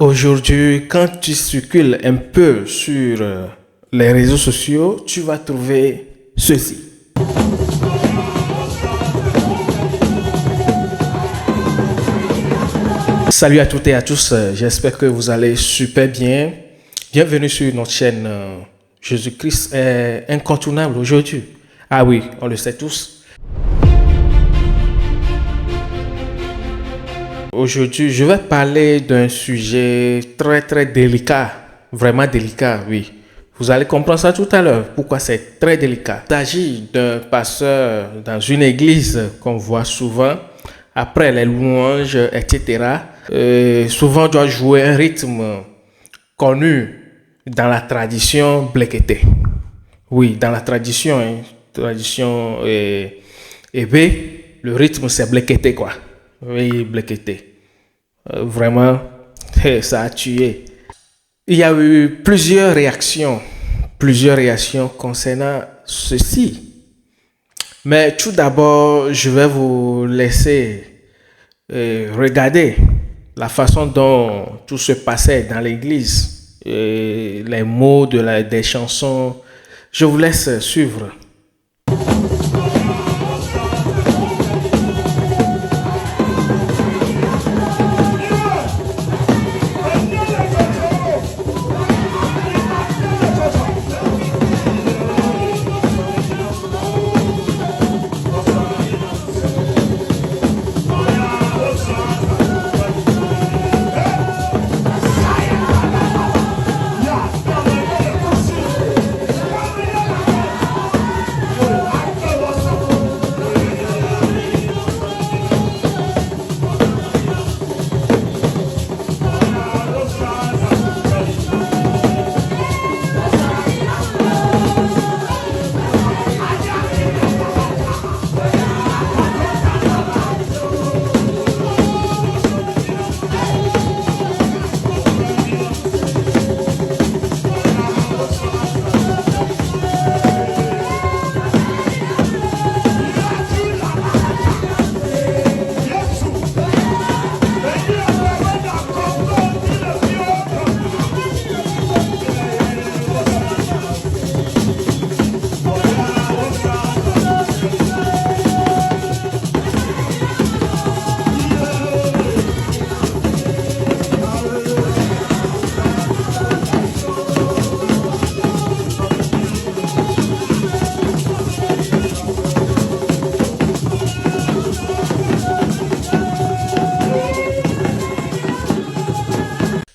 Aujourd'hui, quand tu circules un peu sur les réseaux sociaux, tu vas trouver ceci. Salut à toutes et à tous, j'espère que vous allez super bien. Bienvenue sur notre chaîne Jésus-Christ est incontournable aujourd'hui. Ah oui, on le sait tous. Aujourd'hui, je vais parler d'un sujet très délicat, vraiment délicat, oui. Vous allez comprendre ça tout à l'heure, pourquoi c'est très délicat. Il s'agit d'un pasteur dans une église qu'on voit souvent, après les louanges, etc. Souvent, on doit jouer un rythme connu dans la tradition blekété. Oui, dans la tradition, Ébé, le rythme c'est blekété quoi. Oui, blekété. Vraiment, ça a tué. Il y a eu plusieurs réactions concernant ceci. Mais tout d'abord, je vais vous laisser regarder la façon dont tout se passait dans l'église, les mots des chansons. Je vous laisse suivre.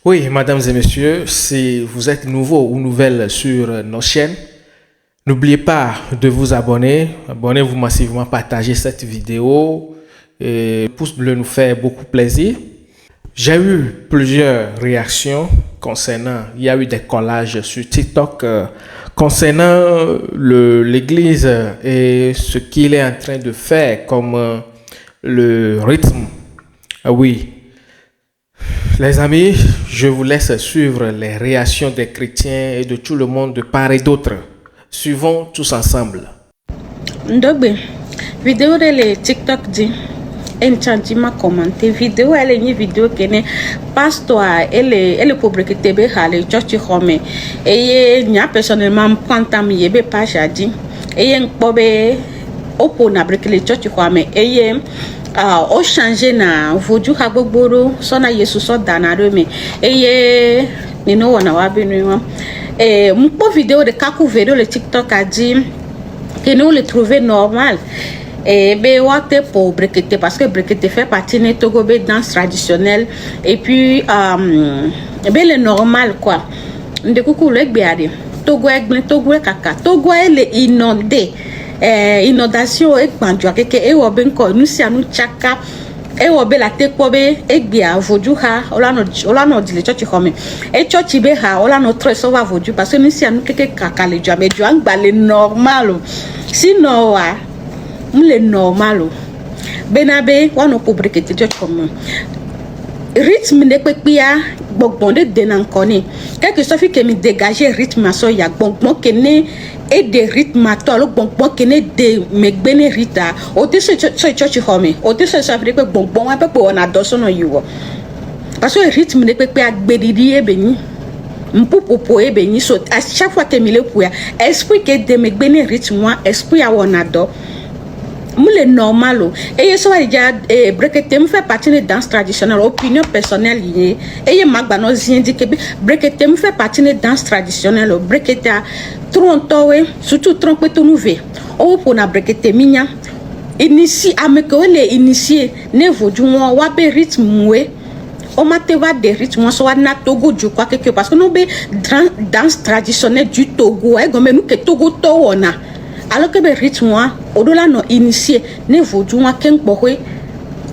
Oui, mesdames et messieurs, si vous êtes nouveau ou nouvelle sur nos chaînes, n'oubliez pas de vous abonner. Abonnez-vous massivement, partagez cette vidéo. Le pouce bleu nous fait beaucoup plaisir. J'ai eu plusieurs réactions concernant, il y a eu des collages sur TikTok concernant l'église et ce qu'il est en train de faire comme le rythme. Oui. Les amis, je vous laisse suivre les réactions des chrétiens et de tout le monde de part et d'autre. Suivons tous ensemble. Ndogbe, vidéo de le TikTok dit, enchanti m'a commenté, vidéo elle est une vidéo qui est pasteur, elle est pour que tebe hale church home, et n'y a personnellement pantam yebe pas jadi, et un pobe opo na breke le church home, et o changer na voju hagboro so na yesu so danaro me eye ni no wana wa binu mpo vidéo de kaku vidéo le TikTok a dit que nous le trouver normal be wate pour brekete parce que brekete fait partie de Togobe danse traditionnelle et puis be le normal quoi de kuku le gbeade Togo egble Togo kaka Togo elle est inondée inondation e gbanjo keke e wo be nko nusia nu chaka e wo be la te ko be e gbe avoju ha ola no dile church home e church be ha ola no tre so va avoju parce que nusia nu keke kaka le jo amejo angba le normal sinon wa le normal benabe wa no public te church home rythme ne pepia gbogbo de denankoni quelque chose fi que me dégager rythme so ya gbogbo que ne et des rythmes à toi le bonbon qui n'est de me bénérita au dessus de church home au dessus de ça veut dire que bonbon un peu pour on adore son yo parce que rythme de pepe agbedidi e beni mpupopo e beni so à chaque fois que mi le pouya esprit que de me bene rythme moi esprit a wonado moule normal et so va déjà brekete me fait partie de danse traditionnelle opinion personnelle liée et magbano zindi que brekete me fait partie de danse traditionnelle brekete trontowe surtout trompe to nouvé o pour na brekete minya initie ameko le initié ne vodu moi wa be rythme moué on m'a va des rythmes soit na Togo du quoi quelque parce que nous be danse traditionnelle du Togo comme nous que Togo to ona alors que be rythme au-delà no initié ne vodu moi ken bohwe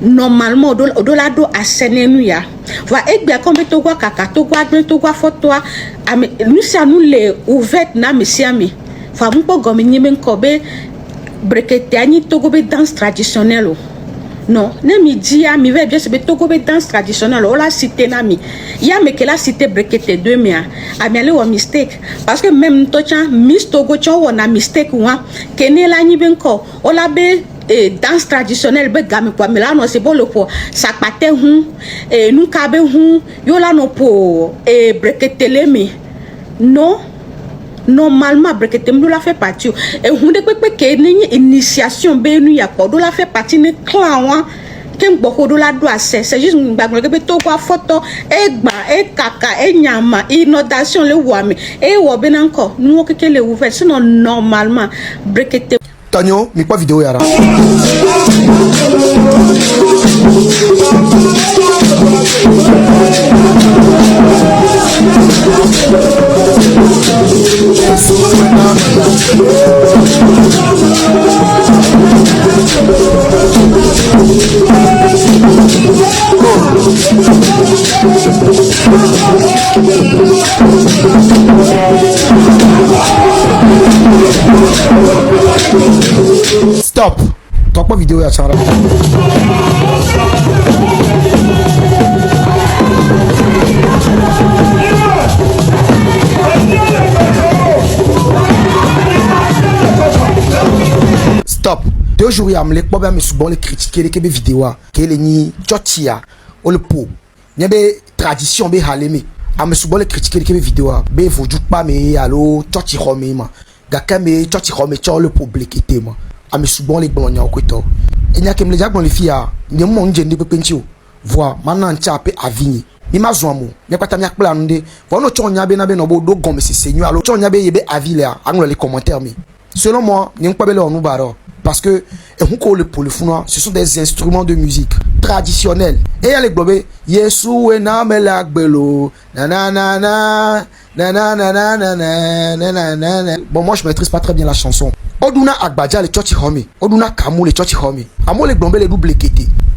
normalement au-delà do asenenu ya va bien comme Togo kaka Togo adre Togo photo nous ça nous les ouvert na mesiami fa mu po gomi ni men kobe brekete ani Togo be danse traditionnelle non, ne mi dia mi ve bien se be Togo be danse traditionnelle o la cité na mi ya me que la cité brekete 2 mi a mi ale wa mistake parce que même to chan mis Togo chan wona mistake wa que ne la ni ben ko o la be danse traditionnelle be game kwa mi la no se bolo po sakpate hu nu ka be hu yo la no po brekete le mi non normalement brekete mdo la fait partie et hunde pepe ke ni initiation be nu ya ko do la fait partie ne clan wa ken gboko do la do ase c'est juste ngbagbon ke be to kwa photo gba kaka nyama inondation le wami wo be nanko nu okeke le ouvert sinon normalement brekete Tanyo mi kwa vidéo yara Stop. Talk pas vidéo ya Chara. Stop. 2 jours ya mlek pas me souvent les critiquer les kebe vidéo que les ni chotia ou le po. Nyabe tradition be haleme. A me souvent les critiquer les kebe vidéo be voju pas me allo chochi home ma. Gaka me chochi home cho le po blekete ma. A me souvent les blancs nyako to. Et nya kem le jak bon les filles ni mon njende pe pentio. Vois maintenant ntia pe avigny. Ni ma zoamo. Nya kwata nya plan nde. Vo no chonya be na be no bo do gom se seigneur allo chonya be yebe avile a angle les commentaires mais selon moi ni pas belle on baro parce que ce sont des instruments de musique traditionnels et il y a les globes yesu na mela gbelo na na na na na na na na na na na na. Bon, moi je maîtrise pas très bien la chanson. Oduna Agbadja le church homi, Oduna Kamou le church homi. Amo le glombe le double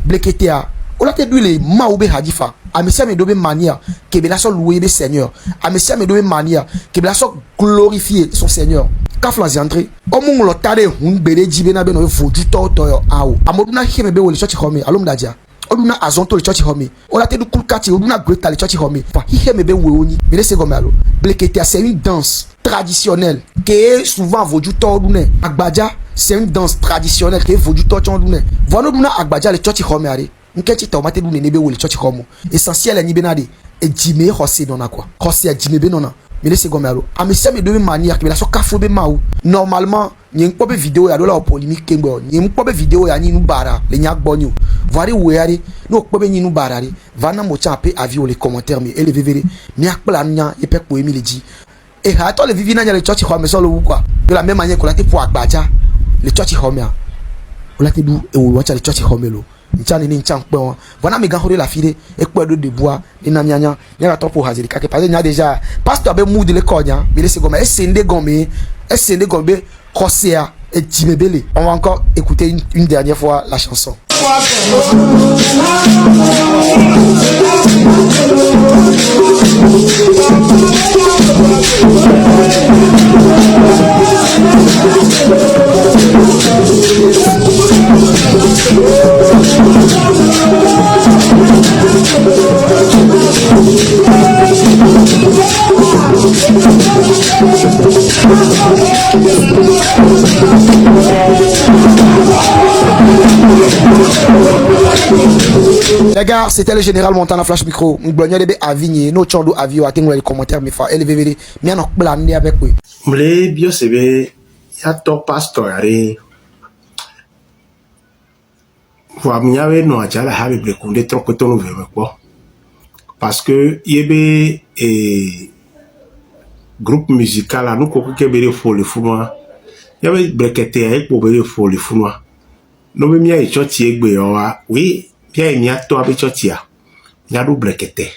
blekete a. Ola te douile maoube hadifa. Amesia me dobe mania que bela so louer le Seigneur. Amesia me dobe mania que bela so glorifier son Seigneur. Kafla ziantre. Omo lo tade hun bele jibe na be no foju to yo awo. Amoduna hime be wo le church homi alom dadia. Oduna azonto le church homi. Ola te du kulkati oduna greta le church homi. Fa hime be wo oni. Bele se gomalo. Blekete c'est une danse traditionnelle qui est souvent voju to odune. Agbadja c'est une danse traditionnelle qui est voju to odune. Vono duna Agbadja le church homi ari. Nketi ta omate du nebe wo le church homo. Essentiel ni benade e jime hosse dona quoi. Hosse a jime benona. Mais laissez gomalo. Amesia me de manière que la so kafo be maou. Normalement, ni nko be vidéo ya do la polémique kembo. Ni nko be vidéo ya ni nu bara le nyak bonyo. Vari weari no ko be ni nu bara ri. Vana mo cha pe avis les commentaires mais ele vevere. Mi akpla nya e pe poemi le di. Et attends le vivina nya le church homo so lo quoi. De la même manière qu'on a été pour Agbadja le church homo. On l'a te du e wo wacha le church homo lo. Nchani ni nchan pon wana me ganhore la file e kwa do de bois ni na nyanya nya to po haziri kake parce nya déjà pasteur be mood le konya me laisse gombe esende gombe kosea et timebele. On va encore écouter une dernière fois la chanson. Les gars, c'était le général Montana Flash Micro. M'blognon de Avigné, no chondo avio atengo les commentaires me fa LVVD. Mia no blande avec oui. M'le bio sebe ya to pastor are. Wa miawe no ajala habe ble kunde trop to no veme quoi. Parce que yebe groupe musical là nous ko ke bere fo le funwa. Yabe brekete e ko bere fo le funwa. No me mia e choti egbe o wa oui. Pia mia to abe chotia nyadu brekete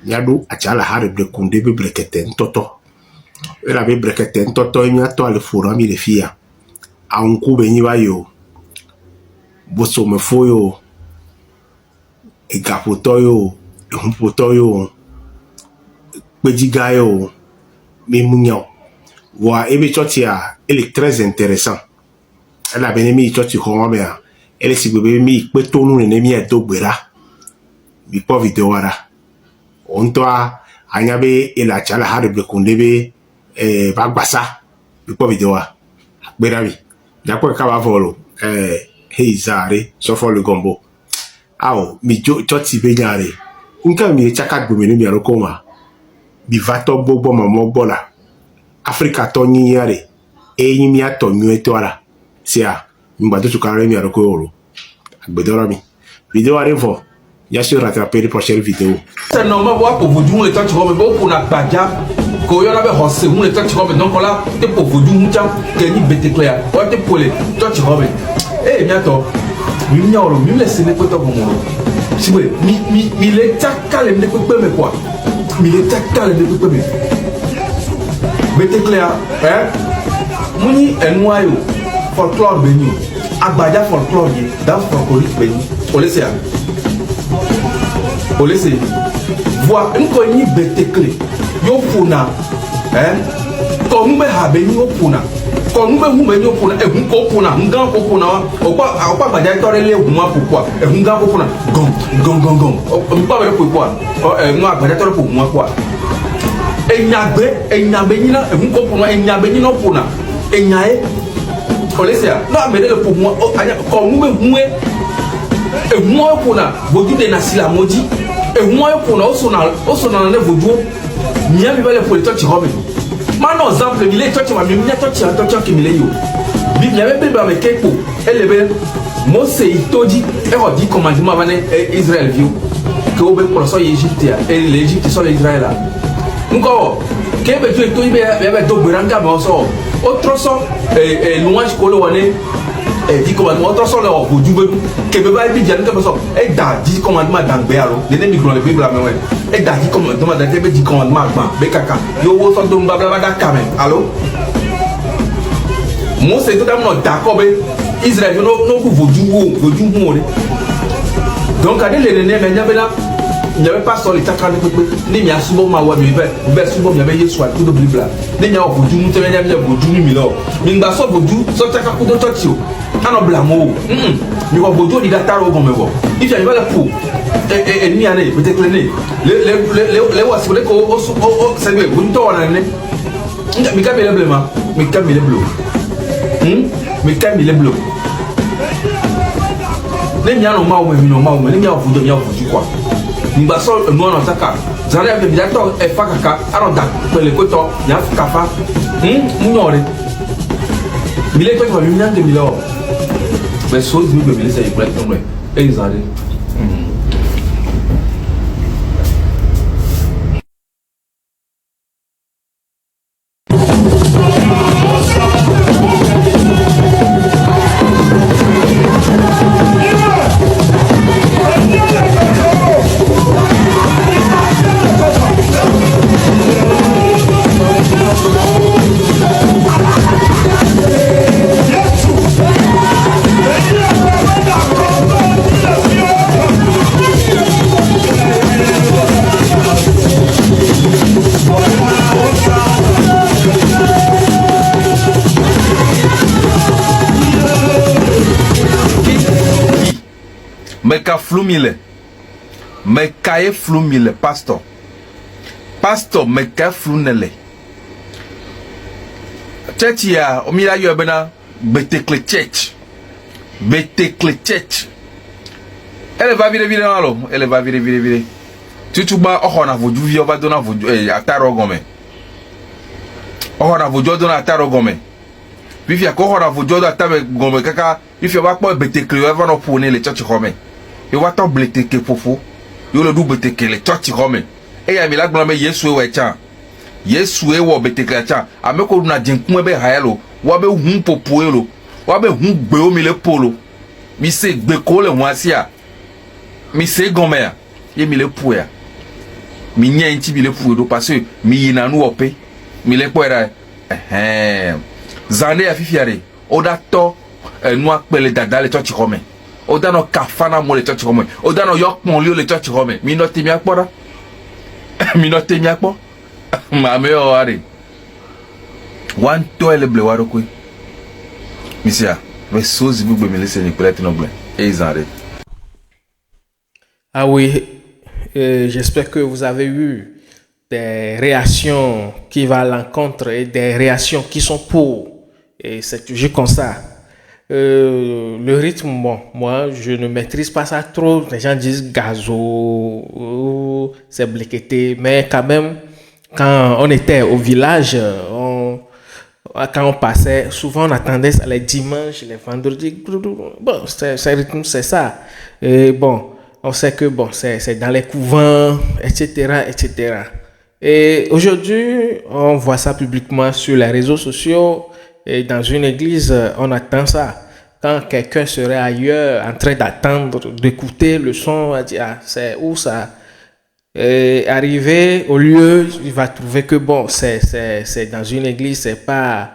nyadu achala hare brekunde be brekete ntoto era be brekete ntoto mia to ale fura mi le fia a unku be nyiba yo boso me foyo e gapoto yo e humpoto yo pejiga yo mi munyo wa ebe chotia ele très intéressant elle a bien aimé choti homea elle si bébé mi petonu ne mi eto gbera mi po video ara onto anyabe ela chala hare ble kundebe bagbasa mi po video a gbera mi ya ko ka ba volo heizare so fo le gombo awo mi jo choti be nyare nka mi chaka gbomi ni mi aroko ma bi vato gbogbo mamo bola Africa to nyi yare eyin mi ato nyu eto ara sia mbado tukare mi aroko oro agbedora vidéo arrive ya sur rattraper les prochaines vidéos c'est normal voir pour vous dire les temps tu vois mais pour na baja ko yo na be hose les temps tu vois donc là te pour vous dire mucha que ni bete clair o te pour les temps tu vois eh bientôt mi nyoro mi laisse les potes comme moi si vous mi les taka les ne peut pas quoi mi les taka les ne peut pas bete clair hein muni enwayo folklore beni agbaja folklore ye dance folklorique beni o laisse voir nko ni betekle yo puna ko mbe ha beni o puna ko mbe hu beni o puna e hu ko puna ngan ko puna o pa agbaja tore le hu ma pourquoi e hu ngan ko puna gong o pa be pourquoi no agbaja tore ko hu ma quoi e nyagbe ni na e hu ko puna e nyagbe ni no puna e nyae Olesia, non mais le pour moi, quand nous me et moi pour na, vous dites na modi, et moi pour na, au son en vous dites, n'y a pas de pour les toi tu remets. Maintenant exemple, il est toi tu vas me dire toi tu qui me l'est yo. Il y avait bébé avec Kepo, elle est belle. Moi c'est Itodi, et on dit commandement avant Israël vieux, que au ben pour la soie Égypte et l'Égypte sur l'Israël là. Encore, qu'est-ce que tu es toi il y avait deux beranga mais on sort. Autre son louange kolo wane dit commandement autre son là au djube que beba bi diane comme ça et da dit commandement dans béalo de ne micro le bible là mais et da dit commandement dans be dit commandement ban be kaka yo wo so do mbabla da kamen allo mo c'est tout d'abord d'accord be Israël no ku vodu donc à les ne mais nyabela il n'y avait pas sur les takran ni mi asubo ma wa mi be subo mi be yesu atu do bibla ni nya ofuju mu tebe nya mi ofuju ni mi lo mi ngba so boju so taka ku do church o ano blamo mi wa boju di dataro go mewo if you are pour ni ane be te klene le wa sibole ko o sebe bu to wana ne mi ka bele blema mi ka bele blo mi ka bele blo ne nya no ma o mi no ma o ne nya ofuju quoi ngba so no na taka zare ya bi dato e fa kaka aroda pele ko to ya kafa munyore bile to ko mi nyande mi lo be so zi be bile say plate no e zare Meka flumile, meka flumile, pastor, meka flunele. Church ya, omila yo bena betekle church, Elle va virer alors. Elle va virer. Tu vas on a voulu vivre va donner voulu à Tarogome. On a voulu donner à Tarogome. Puis il y a encore on a voulu donner à Tarogome kaka. Il fait pas quoi bête que va nous prendre les tchotchi Rome. Il va t'en blêter que fofo. Il le double bête que les tchotchi Rome. Et il y a mis la gloire Yesu ouais tiens. Yesu ouais bête que tiens. A me ko na din kuma be haelo. Wa be hun popoelo. Wa be hun gbe o mi le polo. Mi se gbe ko le wasia. Mi se gomea. Ye mi le pouya. Mi nya inti mi le pouyo do parce que mi yina nu ope. Mi le pouya. Zande ya fifiare. Oda to nou akpele dada le church Rome. Oda no kafana mo le church Rome. Oda no yok mon lio le church Rome. Mi no temi akpoda. Mi no temi akpo. Ma me o are. Wan to ele ble waro kwe. Misia, mais sozi vous me laissez peut-être non blanc. Et ils arrêtent. Ah oui, j'espère que vous avez eu des réactions qui vont à l'encontre et des réactions qui sont pour. Et c'est toujours comme ça. Le rythme, bon, moi, je ne maîtrise pas ça trop. Les gens disent gazo, c'est bliqueté. Mais quand même, quand on était au village, quand on passait, souvent on attendait ça les dimanches, les vendredis. Bon, c'est rythme, c'est ça. Et bon, on sait que bon, c'est dans les couvents, etc., etc. Et aujourd'hui, on voit ça publiquement sur les réseaux sociaux. Et dans une église, on attend ça. Quand quelqu'un serait ailleurs, en train d'attendre, d'écouter le son, on va dire, ah, c'est où ça? Et arrivé au lieu, il va trouver que bon, c'est dans une église, c'est pas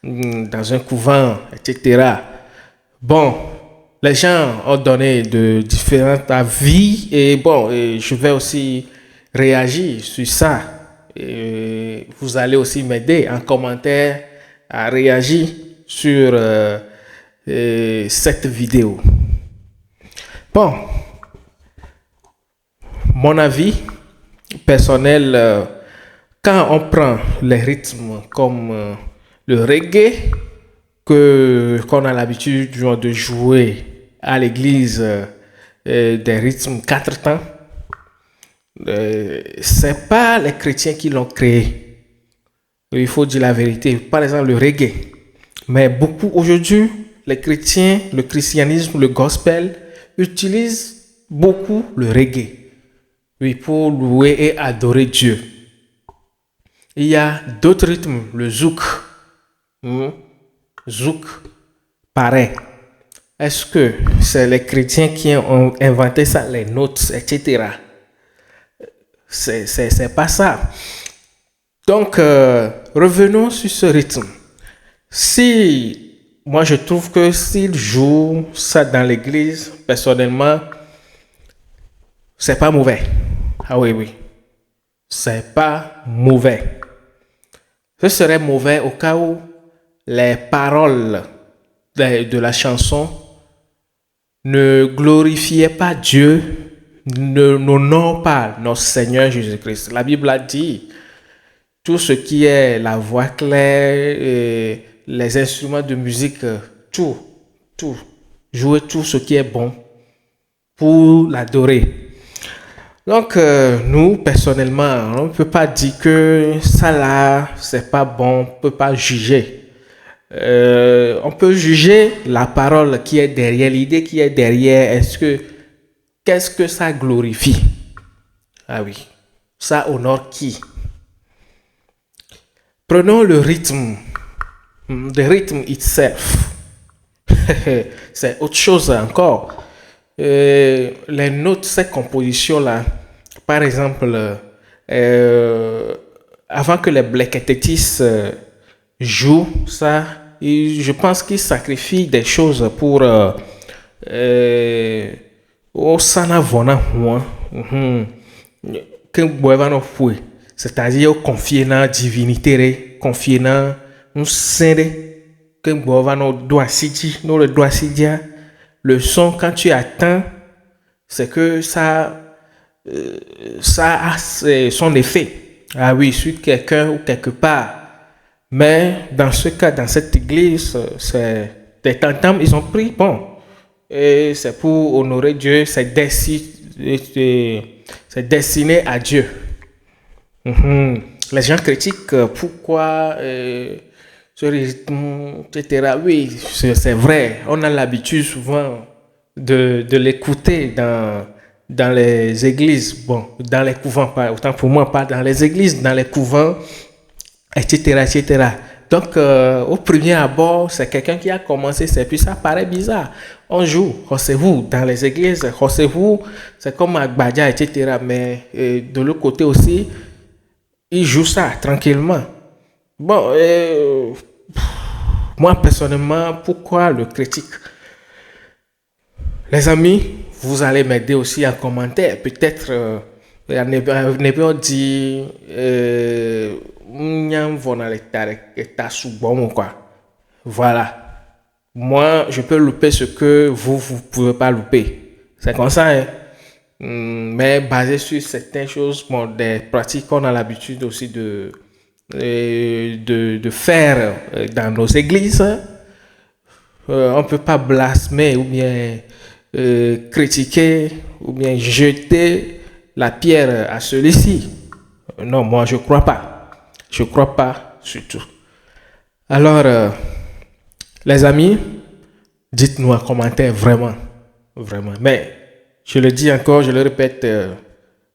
dans un couvent, etc. Bon, les gens ont donné de différents avis et bon, je vais aussi réagir sur ça. Et vous allez aussi m'aider en commentaire à réagir sur cette vidéo. Bon, mon avis personnel, quand on prend les rythmes comme le reggae qu'on a l'habitude de jouer à l'église, des rythmes 4 temps, c'est pas les chrétiens qui l'ont créé. Il faut dire la vérité. Par exemple, le reggae. Mais beaucoup aujourd'hui, les chrétiens, le christianisme, le gospel utilisent beaucoup le reggae. Oui, pour louer et adorer Dieu. Il y a d'autres rythmes, le zouk. Zouk, pareil. Est-ce que c'est les chrétiens qui ont inventé ça, les notes, etc. C'est pas ça. Donc, revenons sur ce rythme. Moi je trouve que s'ils jouent ça dans l'église, personnellement, c'est pas mauvais. Ah oui. C'est pas mauvais. Ce serait mauvais au cas où les paroles de la chanson ne glorifiaient pas Dieu, n'honorent pas notre Seigneur Jésus-Christ. La Bible a dit tout ce qui est la voix claire, et les instruments de musique, tout, jouer tout ce qui est bon pour l'adorer. Donc, nous, personnellement, on ne peut pas dire que ça là, c'est pas bon, on ne peut pas juger. On peut juger la parole qui est derrière, l'idée qui est derrière, qu'est-ce que ça glorifie? Ah oui, ça honore qui? Prenons le rythme, the rhythm itself. C'est autre chose encore. Les notes, ces compositions-là, par exemple, avant que les Black Tetis jouent ça, je pense qu'ils sacrifient des choses pour c'est-à-dire confier dans la divinité, confier dans un saint, que le doigt le son, quand tu attends, c'est que ça a son effet. Ah oui, sur quelqu'un ou quelque part. Mais dans ce cas, dans cette église, c'est des tantam, ils ont pris, bon, et c'est pour honorer Dieu, c'est destiné à Dieu. Les gens critiquent pourquoi ce rythme, etc. Oui, c'est vrai, on a l'habitude souvent de l'écouter dans les églises, bon, dans les couvents, pas autant pour moi, pas dans les églises, dans les couvents, etc., etc. Donc, au premier abord, c'est quelqu'un qui a commencé, et puis ça paraît bizarre. On joue, Hossehu, dans les églises, Hossehu, c'est comme Agbadia, etc. Mais de l'autre côté aussi, ils jouent ça tranquillement. Bon, moi personnellement, pourquoi le critique? Les amis, vous allez m'aider aussi en commentaire. Peut-être, on dit, voilà. Moi, je peux louper ce que vous pouvez pas louper. C'est comme ça, hein? Mais basé sur certaines choses, bon, des pratiques qu'on a l'habitude aussi de faire dans nos églises. On peut pas blasphémer ou bien critiquer ou bien jeter la pierre à celui-ci. Non, moi je crois pas. Je crois pas surtout. Alors, les amis, dites-nous en commentaire vraiment. Mais je le dis encore, je le répète,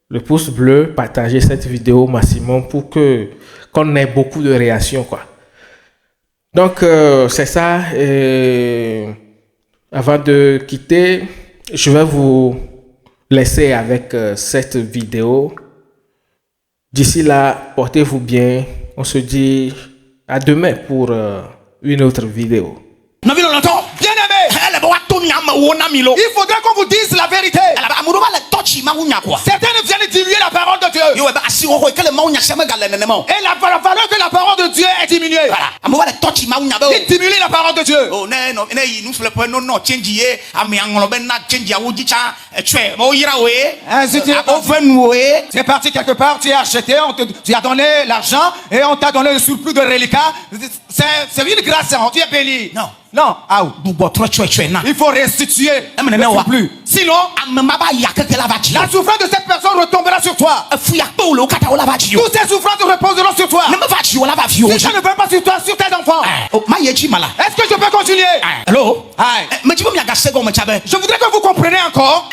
le pouce bleu, partagez cette vidéo au maximum pour qu'on ait beaucoup de réactions, quoi. Donc, c'est ça. Avant de quitter, je vais vous laisser avec cette vidéo. D'ici là, portez-vous bien. On se dit à demain pour une autre vidéo. Il faudrait qu'on vous dise la vérité. Certains viennent diminuer la parole de Dieu. Et la valeur que la parole de Dieu est diminuée. Il diminue la parole de Dieu. C'est parti quelque part, tu as acheté, tu as donné l'argent et on t'a donné le surplus de reliquats. C'est une grâce, tu es béni. Non, il faut restituer le surplus. Sinon, la souffrance de cette personne retombera sur toi. Toutes ces souffrances reposeront sur toi. Si je ne veux pas sur toi, sur tes enfants. Est-ce que je peux continuer? Hello? Je voudrais que vous compreniez encore.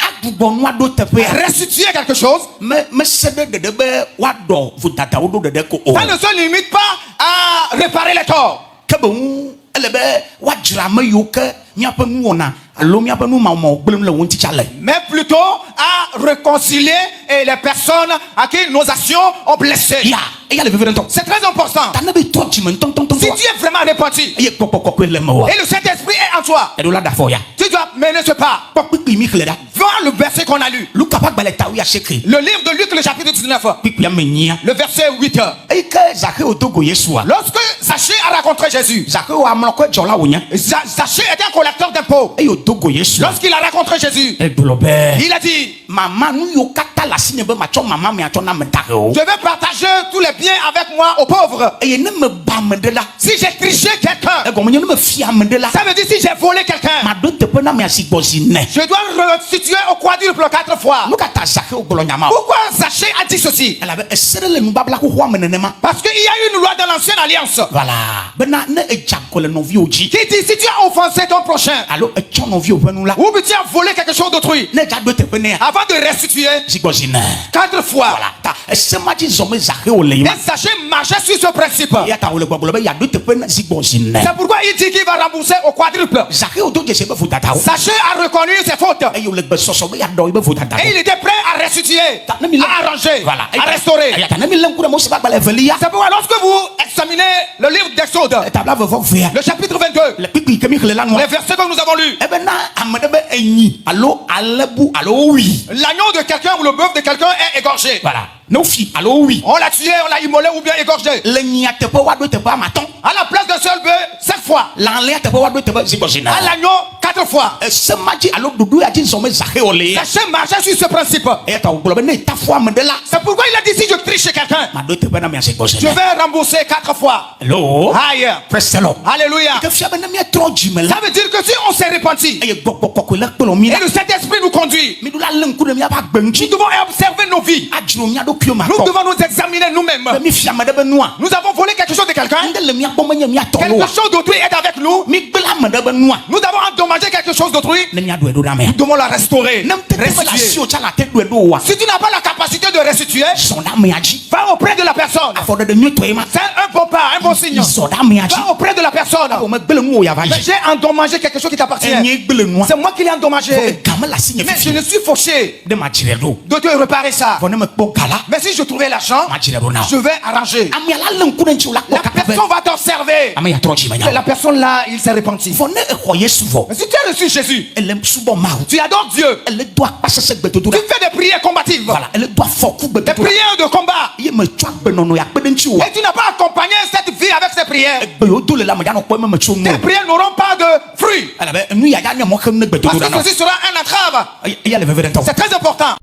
Restituer quelque chose. Ça ne se limite pas à réparer les torts. Mais plutôt à réconcilier les personnes à qui nos actions ont blessé. C'est très important. Si tu es vraiment repenti et le Saint-Esprit est en toi, tu dois mener ce pas. Vois le verset qu'on a lu. Le livre de Luc, le chapitre 19. Le verset 8. Lorsque Zachée a rencontré Jésus, Zachée était un collecteur d'impôts. Lorsqu'il a rencontré Jésus, il a dit, je vais partager tous les biens avec moi aux pauvres. Si j'ai triché quelqu'un, ça veut dire si j'ai volé quelqu'un, je dois restituer au quadruple 4 fois. Pourquoi Zachée a dit ceci? Parce qu'il y a une loi dans l'ancienne alliance qui dit si tu as offensé ton prochain ou que tu as volé quelque chose d'autrui, avant de restituer 4 fois. Et Zachée marchait sur ce principe. C'est pourquoi il dit qu'il va rembourser au quadruple. Zachée a reconnu ses fautes et il était prêt à restituer, à arranger, à restaurer. C'est pourquoi lorsque vous examinez le livre d'Exode, le chapitre 22, les versets que nous avons lus, l'agneau de quelqu'un ou le bœuf de quelqu'un est égorgé. On l'a tué, on l'a immolé ou bien égorgé. À la place d'un seul bœuf, 7 fois. À l'agneau, 4 4 fois. Ça marchait sur ce principe. C'est pourquoi il a dit si je triche chez quelqu'un, je vais rembourser 4 fois. Hello. Aïe. Alléluia. Ça veut dire que si on s'est repenti et le Saint-Esprit nous conduit, nous devons observer nos vies. Nous devons nous examiner nous-mêmes. Nous avons volé quelque chose de quelqu'un. Quelque chose d'autrui est avec nous. Nous avons endommagé quelque chose d'autrui. Nous devons la restaurer. Restituer. Si tu n'as pas la capacité de restituer, va auprès de la personne. C'est un bon pas, un bon signe. Va auprès de la personne. J'ai endommagé quelque chose qui t'appartient. C'est moi qui l'ai endommagé. Mais je ne suis fauché de te réparer ça. Mais si je trouvais l'argent, je vais arranger. La personne va t'observer. La personne là, il s'est repenti. Mais si tu as reçu Jésus, tu adores Dieu. Tu fais des prières combatives. Des prières de combat. Et tu n'as pas accompagné cette vie avec ces prières. Tes prières n'auront pas de fruits. Parce que ceci sera un entrave. C'est très important.